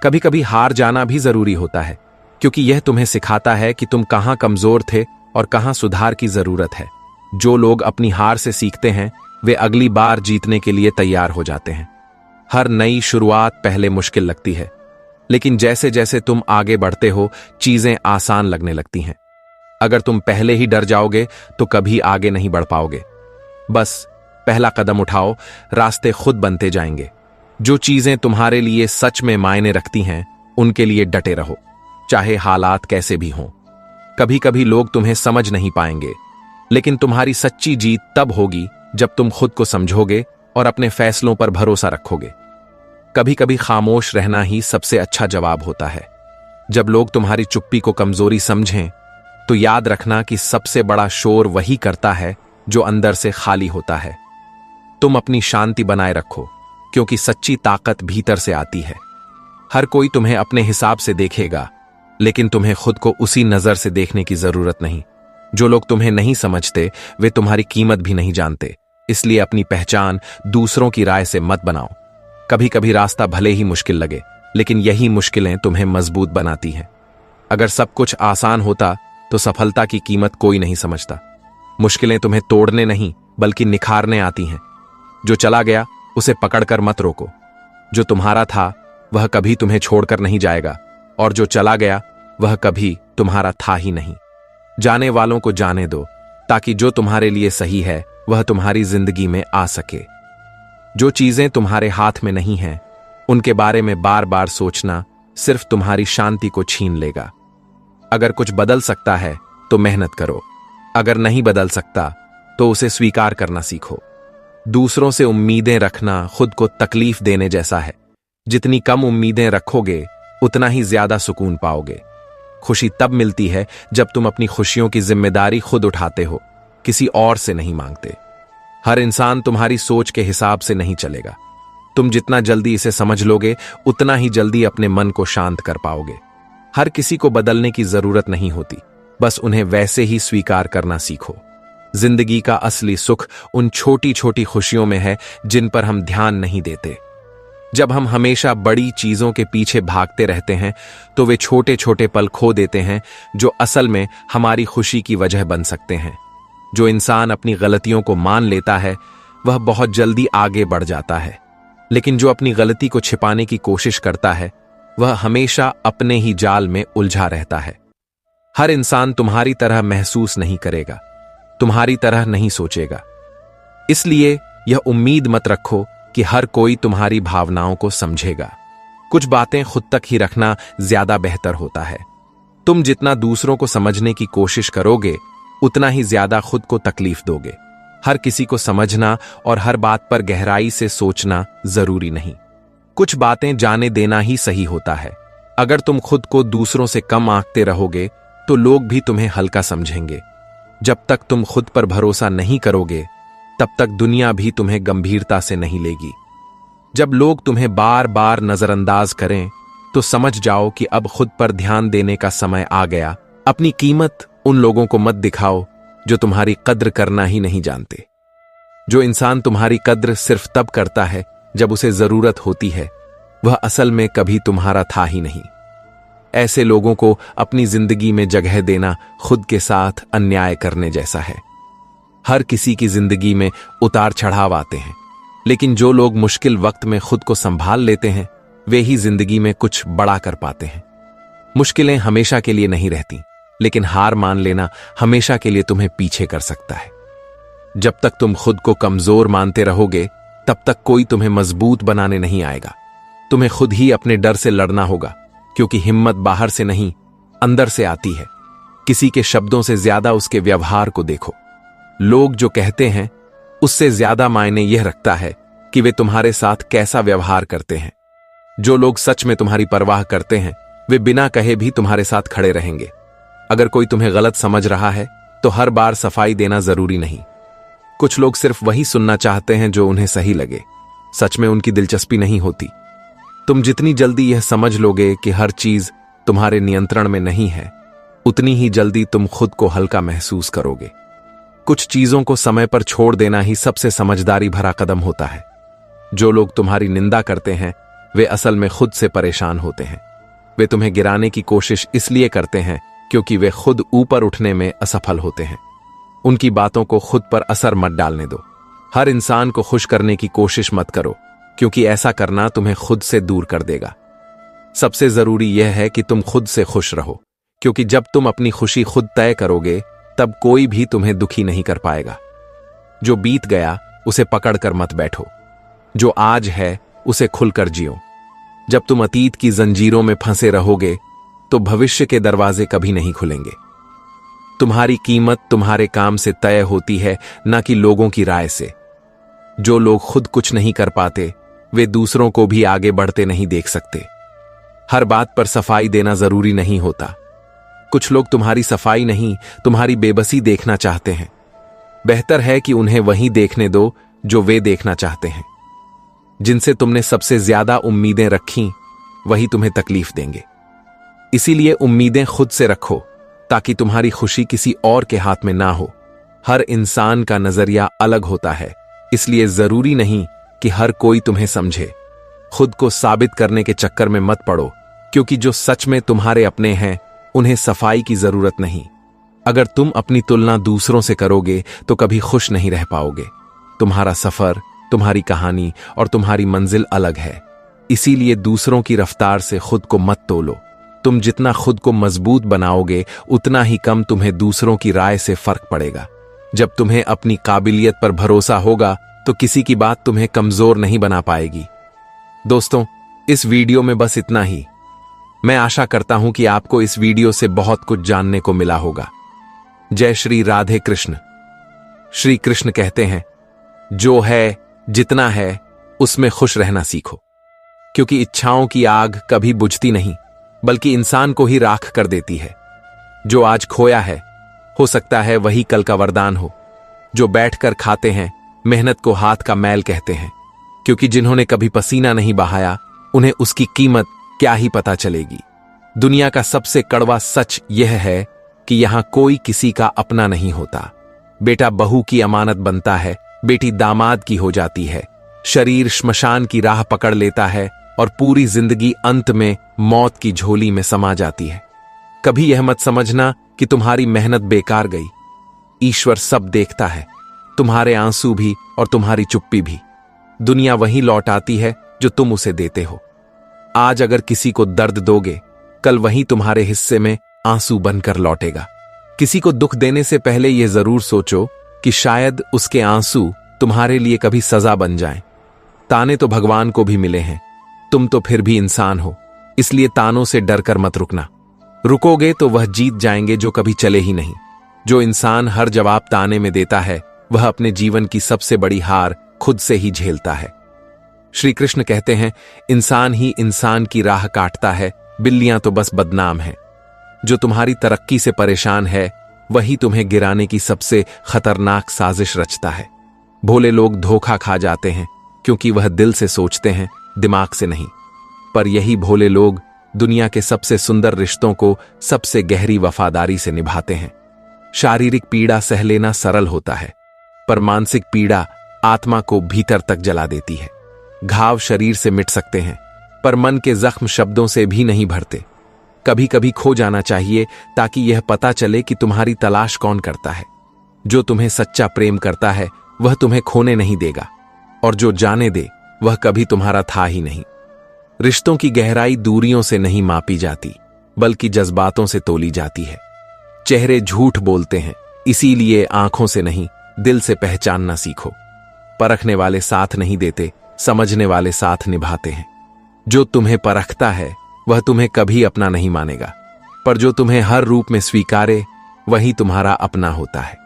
कभी कभी हार जाना भी जरूरी होता है, क्योंकि यह तुम्हें सिखाता है कि तुम कहां कमजोर थे और कहां सुधार की जरूरत है। जो लोग अपनी हार से सीखते हैं वे अगली बार जीतने के लिए तैयार हो जाते हैं। हर नई शुरुआत पहले मुश्किल लगती है, लेकिन जैसे जैसे तुम आगे बढ़ते हो चीजें आसान लगने लगती हैं। अगर तुम पहले ही डर जाओगे तो कभी आगे नहीं बढ़ पाओगे। बस पहला कदम उठाओ, रास्ते खुद बनते जाएंगे। जो चीजें तुम्हारे लिए सच में मायने रखती हैं उनके लिए डटे रहो, चाहे हालात कैसे भी हों। कभी कभी लोग तुम्हें समझ नहीं पाएंगे, लेकिन तुम्हारी सच्ची जीत तब होगी जब तुम खुद को समझोगे और अपने फैसलों पर भरोसा रखोगे। कभी कभी खामोश रहना ही सबसे अच्छा जवाब होता है। जब लोग तुम्हारी चुप्पी को कमजोरी समझें तो याद रखना कि सबसे बड़ा शोर वही करता है जो अंदर से खाली होता है। तुम अपनी शांति बनाए रखो, क्योंकि सच्ची ताकत भीतर से आती है। हर कोई तुम्हें अपने हिसाब से देखेगा, लेकिन तुम्हें खुद को उसी नजर से देखने की जरूरत नहीं। जो लोग तुम्हें नहीं समझते वे तुम्हारी कीमत भी नहीं जानते, इसलिए अपनी पहचान दूसरों की राय से मत बनाओ। कभी कभी रास्ता भले ही मुश्किल लगे, लेकिन यही मुश्किलें तुम्हें मजबूत बनाती हैं। अगर सब कुछ आसान होता तो सफलता की कीमत कोई नहीं समझता। मुश्किलें तुम्हें तोड़ने नहीं बल्कि निखारने आती हैं। जो चला गया उसे पकड़कर मत रोको। जो तुम्हारा था वह कभी तुम्हें छोड़कर नहीं जाएगा, और जो चला गया वह कभी तुम्हारा था ही नहीं। जाने वालों को जाने दो, ताकि जो तुम्हारे लिए सही है वह तुम्हारी जिंदगी में आ सके। जो चीजें तुम्हारे हाथ में नहीं हैं उनके बारे में बार बार सोचना सिर्फ तुम्हारी शांति को छीन लेगा। अगर कुछ बदल सकता है तो मेहनत करो, अगर नहीं बदल सकता तो उसे स्वीकार करना सीखो। दूसरों से उम्मीदें रखना खुद को तकलीफ देने जैसा है। जितनी कम उम्मीदें रखोगे उतना ही ज्यादा सुकून पाओगे। खुशी तब मिलती है जब तुम अपनी खुशियों की जिम्मेदारी खुद उठाते हो, किसी और से नहीं मांगते। हर इंसान तुम्हारी सोच के हिसाब से नहीं चलेगा। तुम जितना जल्दी इसे समझ लोगे उतना ही जल्दी अपने मन को शांत कर पाओगे। हर किसी को बदलने की जरूरत नहीं होती, बस उन्हें वैसे ही स्वीकार करना सीखो। जिंदगी का असली सुख उन छोटी छोटी खुशियों में है जिन पर हम ध्यान नहीं देते। जब हम हमेशा बड़ी चीजों के पीछे भागते रहते हैं तो वे छोटे छोटे पल खो देते हैं जो असल में हमारी खुशी की वजह बन सकते हैं। जो इंसान अपनी गलतियों को मान लेता है वह बहुत जल्दी आगे बढ़ जाता है, लेकिन जो अपनी गलती को छिपाने की कोशिश करता है वह हमेशा अपने ही जाल में उलझा रहता है। हर इंसान तुम्हारी तरह महसूस नहीं करेगा, तुम्हारी तरह नहीं सोचेगा। इसलिए यह उम्मीद मत रखो कि हर कोई तुम्हारी भावनाओं को समझेगा। कुछ बातें खुद तक ही रखना ज्यादा बेहतर होता है। तुम जितना दूसरों को समझने की कोशिश करोगे उतना ही ज्यादा खुद को तकलीफ दोगे। हर किसी को समझना और हर बात पर गहराई से सोचना जरूरी नहीं। कुछ बातें जाने देना ही सही होता है। अगर तुम खुद को दूसरों से कम आंकते रहोगे तो लोग भी तुम्हें हल्का समझेंगे। जब तक तुम खुद पर भरोसा नहीं करोगे तब तक दुनिया भी तुम्हें गंभीरता से नहीं लेगी। जब लोग तुम्हें बार बार नजरअंदाज करें तो समझ जाओ कि अब खुद पर ध्यान देने का समय आ गया। अपनी कीमत उन लोगों को मत दिखाओ जो तुम्हारी कद्र करना ही नहीं जानते। जो इंसान तुम्हारी कद्र सिर्फ तब करता है जब उसे जरूरत होती है वह असल में कभी तुम्हारा था ही नहीं। ऐसे लोगों को अपनी जिंदगी में जगह देना खुद के साथ अन्याय करने जैसा है। हर किसी की जिंदगी में उतार चढ़ाव आते हैं, लेकिन जो लोग मुश्किल वक्त में खुद को संभाल लेते हैं वे ही जिंदगी में कुछ बड़ा कर पाते हैं। मुश्किलें हमेशा के लिए नहीं रहती, लेकिन हार मान लेना हमेशा के लिए तुम्हें पीछे कर सकता है। जब तक तुम खुद को कमजोर मानते रहोगे तब तक कोई तुम्हें मजबूत बनाने नहीं आएगा। तुम्हें खुद ही अपने डर से लड़ना होगा, क्योंकि हिम्मत बाहर से नहीं अंदर से आती है। किसी के शब्दों से ज्यादा उसके व्यवहार को देखो। लोग जो कहते हैं उससे ज्यादा मायने यह रखता है कि वे तुम्हारे साथ कैसा व्यवहार करते हैं। जो लोग सच में तुम्हारी परवाह करते हैं वे बिना कहे भी तुम्हारे साथ खड़े रहेंगे। अगर कोई तुम्हें गलत समझ रहा है तो हर बार सफाई देना जरूरी नहीं। कुछ लोग सिर्फ वही सुनना चाहते हैं जो उन्हें सही लगे। सच में उनकी दिलचस्पी नहीं होती। तुम जितनी जल्दी यह समझ लोगे कि हर चीज तुम्हारे नियंत्रण में नहीं है, उतनी ही जल्दी तुम खुद को हल्का महसूस करोगे। कुछ चीजों को समय पर छोड़ देना ही सबसे समझदारी भरा कदम होता है। जो लोग तुम्हारी निंदा करते हैं वे असल में खुद से परेशान होते हैं। वे तुम्हें गिराने की कोशिश इसलिए करते हैं क्योंकि वे खुद ऊपर उठने में असफल होते हैं। उनकी बातों को खुद पर असर मत डालने दो। हर इंसान को खुश करने की कोशिश मत करो, क्योंकि ऐसा करना तुम्हें खुद से दूर कर देगा। सबसे जरूरी यह है कि तुम खुद से खुश रहो, क्योंकि जब तुम अपनी खुशी खुद तय करोगे तब कोई भी तुम्हें दुखी नहीं कर पाएगा। जो बीत गया उसे पकड़कर मत बैठो, जो आज है उसे खुलकर जियो। जब तुम अतीत की जंजीरों में फंसे रहोगे तो भविष्य के दरवाजे कभी नहीं खुलेंगे। तुम्हारी कीमत तुम्हारे काम से तय होती है, न कि लोगों की राय से। जो लोग खुद कुछ नहीं कर पाते वे दूसरों को भी आगे बढ़ते नहीं देख सकते। हर बात पर सफाई देना जरूरी नहीं होता। कुछ लोग तुम्हारी सफाई नहीं, तुम्हारी बेबसी देखना चाहते हैं। बेहतर है कि उन्हें वही देखने दो जो वे देखना चाहते हैं। जिनसे तुमने सबसे ज्यादा उम्मीदें रखीं, वही तुम्हें तकलीफ देंगे। इसीलिए उम्मीदें खुद से रखो, ताकि तुम्हारी खुशी किसी और के हाथ में ना हो। हर इंसान का नजरिया अलग होता है, इसलिए जरूरी नहीं कि हर कोई तुम्हें समझे। खुद को साबित करने के चक्कर में मत पड़ो, क्योंकि जो सच में तुम्हारे अपने हैं उन्हें सफाई की जरूरत नहीं। अगर तुम अपनी तुलना दूसरों से करोगे तो कभी खुश नहीं रह पाओगे। तुम्हारा सफर, तुम्हारी कहानी और तुम्हारी मंजिल अलग है। इसीलिए दूसरों की रफ्तार से खुद को मत तोलो। तुम जितना खुद को मजबूत बनाओगे उतना ही कम तुम्हें दूसरों की राय से फर्क पड़ेगा। जब तुम्हें अपनी काबिलियत पर भरोसा होगा तो किसी की बात तुम्हें कमजोर नहीं बना पाएगी। दोस्तों, इस वीडियो में बस इतना ही। मैं आशा करता हूं कि आपको इस वीडियो से बहुत कुछ जानने को मिला होगा। जय श्री राधे कृष्ण। श्री कृष्ण कहते हैं, जो है जितना है उसमें खुश रहना सीखो, क्योंकि इच्छाओं की आग कभी बुझती नहीं, बल्कि इंसान को ही राख कर देती है। जो आज खोया है हो सकता है वही कल का वरदान हो। जो बैठकर खाते हैं मेहनत को हाथ का मैल कहते हैं, क्योंकि जिन्होंने कभी पसीना नहीं बहाया उन्हें उसकी कीमत क्या ही पता चलेगी। दुनिया का सबसे कड़वा सच यह है कि यहां कोई किसी का अपना नहीं होता। बेटा बहू की अमानत बनता है, बेटी दामाद की हो जाती है, शरीर श्मशान की राह पकड़ लेता है और पूरी जिंदगी अंत में मौत की झोली में समा जाती है। कभी यह मत समझना कि तुम्हारी मेहनत बेकार गई। ईश्वर सब देखता है, तुम्हारे आंसू भी और तुम्हारी चुप्पी भी। दुनिया वही लौट आती है जो तुम उसे देते हो। आज अगर किसी को दर्द दोगे, कल वही तुम्हारे हिस्से में आंसू बनकर लौटेगा। किसी को दुख देने से पहले यह जरूर सोचो कि शायद उसके आंसू तुम्हारे लिए कभी सजा बन जाएं। ताने तो भगवान को भी मिले हैं, तुम तो फिर भी इंसान हो, इसलिए तानों से डरकर मत रुकना। रुकोगे तो वह जीत जाएंगे जो कभी चले ही नहीं। जो इंसान हर जवाब ताने में देता है वह अपने जीवन की सबसे बड़ी हार खुद से ही झेलता है। श्री कृष्ण कहते हैं, इंसान ही इंसान की राह काटता है, बिल्लियां तो बस बदनाम हैं। जो तुम्हारी तरक्की से परेशान है वही तुम्हें गिराने की सबसे खतरनाक साजिश रचता है। भोले लोग धोखा खा जाते हैं क्योंकि वह दिल से सोचते हैं, दिमाग से नहीं। पर यही भोले लोग दुनिया के सबसे सुंदर रिश्तों को सबसे गहरी वफादारी से निभाते हैं। शारीरिक पीड़ा सह लेना सरल होता है, पर मानसिक पीड़ा आत्मा को भीतर तक जला देती है। घाव शरीर से मिट सकते हैं, पर मन के जख्म शब्दों से भी नहीं भरते। कभी कभी खो जाना चाहिए ताकि यह पता चले कि तुम्हारी तलाश कौन करता है। जो तुम्हें सच्चा प्रेम करता है वह तुम्हें खोने नहीं देगा, और जो जाने दे वह कभी तुम्हारा था ही नहीं। रिश्तों की गहराई दूरियों से नहीं मापी जाती, बल्कि जज्बातों से तोली जाती है। चेहरे झूठ बोलते हैं, इसीलिए आंखों से नहीं दिल से पहचानना सीखो। परखने वाले साथ नहीं देते, समझने वाले साथ निभाते हैं। जो तुम्हें परखता है वह तुम्हें कभी अपना नहीं मानेगा, पर जो तुम्हें हर रूप में स्वीकारे वही तुम्हारा अपना होता है।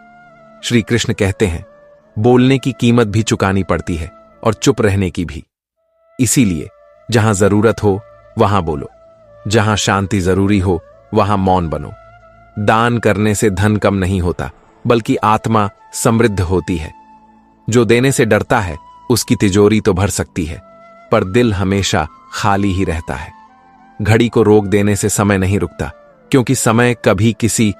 श्री कृष्ण कहते हैं, बोलने की कीमत भी चुकानी पड़ती है और चुप रहने की भी। इसीलिए जहां जरूरत हो वहां बोलो, जहां शांति जरूरी हो वहां मौन बनो। दान करने से धन कम नहीं होता, बल्कि आत्मा समृद्ध होती है। जो देने से डरता है उसकी तिजोरी तो भर सकती है, पर दिल हमेशा खाली ही रहता है। घड़ी को रोक देने से समय नहीं रुकता, क्योंकि समय कभी किसी